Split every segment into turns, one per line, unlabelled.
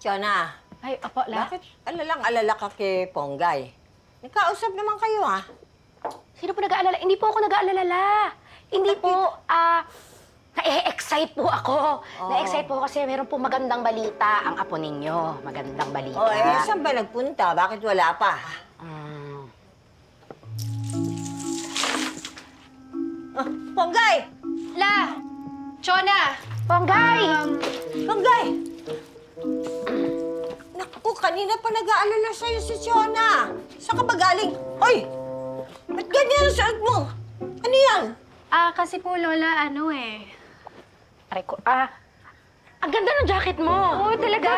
Tiona,
Ay, apo, La.
bakit alalang-alala ka kay Ponggay? Nagkausap naman kayo, ha?
Sino po nag-aalala? Hindi po ako nag-aalala, La. Hindi po, na-excite po ako. Na-excite po kasi meron po magandang balita ang apo ninyo. Magandang balita.
O, saan ba nagpunta? Bakit wala pa?
Mm.
Ponggay!
La! Chona!
Ponggay!
Ponggay! Naku, kanina pa nag-aalala sa'yo si Tiona. Saan ka ba galing? Hoy! Ba't ganyan ang suot mo? Ano yan?
Kasi po, Lola,
Aray ko, ang ganda ng jacket mo.
Oo, talaga.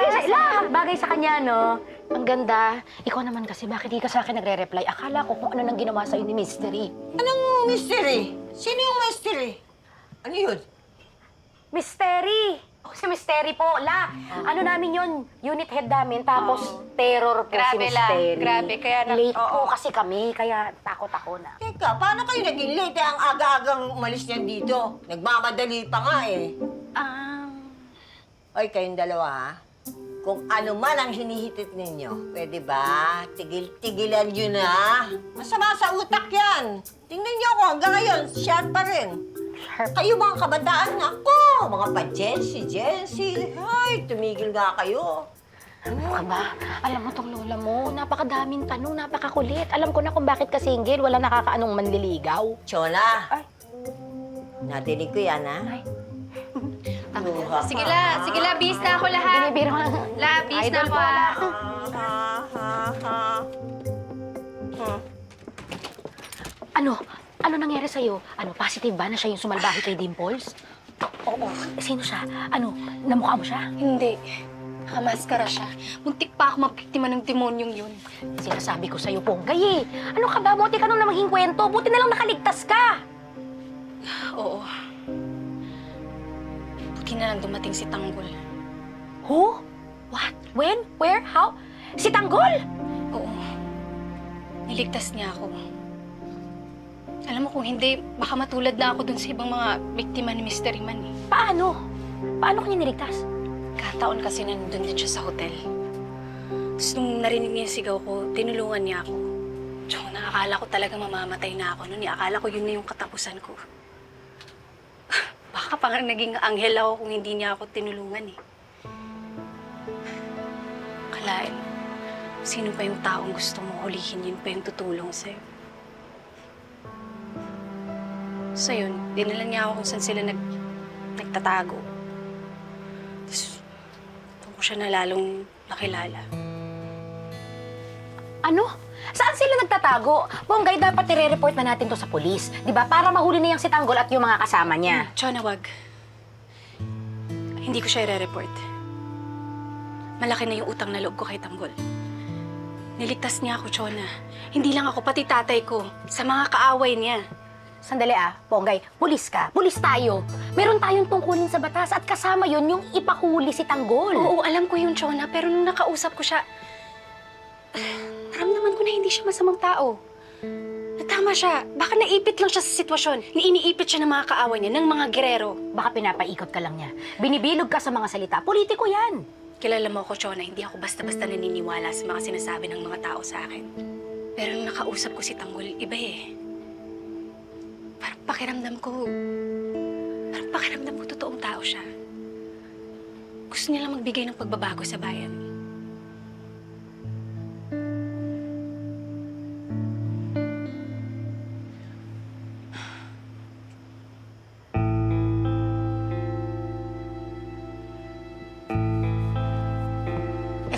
Bagay sa kanya, no? Ang ganda. Ikaw naman kasi, bakit di ka sa akin nagre-reply? Akala ko kung ano nang ginawa sa'yo ni Mystery.
Anong mystery? Sino yung mystery? Ano yun?
Mystery! Oh, si Mystery po, La. Ano namin yun? Unit head namin, tapos terror po si
Grabe, La.
Mystery.
Grabe, kaya
Late po
oo.
kasi kami, kaya takot ako na.
Teka, paano kayo naging late? Ang aga-agang umalis niyan dito. Nagmamadali pa nga eh. Oy, kayong dalawa ha. Kung ano man ang hinihitit ninyo, pwede ba? Tigil-tigilan nyo na. Masama sa utak yan. Tingnan niyo ako, hanggang ngayon, sharp pa rin. Kayo mga kabataan, ako, mga pa-Jency. Ay, tumigil nga kayo.
Ano ka ba? Alam mo tong lola mo, napakadaming tanong, napakakulit. Alam ko na kung bakit ka single, wala nakakaanong manliligaw.
Chona,
Ay.
nadinig ko yan, ha?
Ay.
Sige, La, bis na ako lahat.
Binibiro ka.
La, bis na
Idol
ako,
ko, La. Ano? Ano nangyari sa'yo? Ano, positive ba na siya yung sumalbahe kay Dimples? Oo. Sino siya? Ano, namukha mo siya?
Hindi. Nakamaskara siya. Muntik pa ako mapiktima ng demonyong yun.
Sinasabi ko sa'yo, Ponggay eh. Ano ka ba? Buti ka nung namanging kwento. Buti na lang nakaligtas ka.
Oo. Buti na lang dumating si Tanggol.
Who? What? When? Where? How? Si Tanggol?
Oo. Niligtas niya ako. Alam mo kung hindi, baka matulad na ako dun sa ibang mga biktima ni Mystery Man eh.
Paano? Paano kanya niligtas?
Kataon kasi na nandun din siya sa hotel. Tapos nung narinig niya yung sigaw ko, tinulungan niya ako. Tsaka nakakala ko talaga mamamatay na ako noon. Akala ko yun na yung katapusan ko. Baka parang naging anghel ako kung hindi niya ako tinulungan eh. Kalain, sino pa yung taong gusto mo hulihin, yun pa yung tutulong sa'yo. So yun, dinala niya ako kung saan sila nagtatago. Tapos, doon ko siya na lalong nakilala.
Ano? Saan sila nagtatago? Ponggay, dapat i-report na natin to sa polis. Di ba? Para mahuli na yung si Tanggol at yung mga kasama niya.
Chona, wag. Hindi ko siya i-report. Malaki na yung utang na loob ko kay Tanggol. Niligtas niya ako, Chona. Hindi lang ako, pati tatay ko. Sa mga kaaway niya.
Sandali Ponggay. Pulis ka. Pulis tayo. Meron tayong tungkulin sa batas at kasama yon yung ipahuli si Tanggol.
Oo, alam ko yung Chona, pero nung nakausap ko siya, naramdaman ko na hindi siya masamang tao. Tama siya. Baka naipit lang siya sa sitwasyon. Iniipit siya ng mga kaaway niya, ng mga gerero.
Baka pinapaikot ka lang niya. Binibilog ka sa mga salita. Politiko yan.
Kilala mo ako, Chona, hindi ako basta-basta naniniwala sa mga sinasabi ng mga tao sa akin. Pero nung nakausap ko si Tanggol, iba eh. Parang pakiramdam ko totoong tao siya. Gusto niya lang magbigay ng pagbabago sa bayan.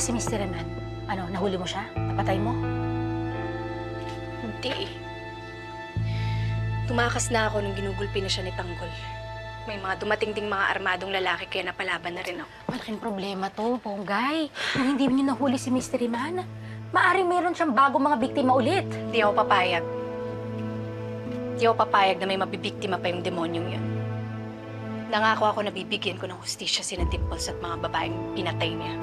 Si Mr. Man, ano, nahuli mo siya? Napatay mo?
Hindi eh. Tumakas na ako nung ginugulpi na siya ni Tanggol. May mga dumating ding mga armadong lalaki kaya napalaban na rin ako.
Malaking problema to, Ponggay. Kung hindi niyo nahuli si Mystery Man, maaaring meron siyang bagong mga biktima ulit.
Di ako papayag. Di ako papayag na may mabibiktima pa yung demonyong yun. Nangako ako na bibigyan ko ng hustisya sina Dimples at mga babaeng pinatay niya.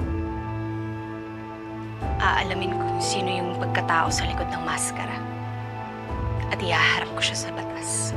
Aalamin ko kung sino yung pagkatao sa likod ng maskara. At ihaharap ko siya sa batas.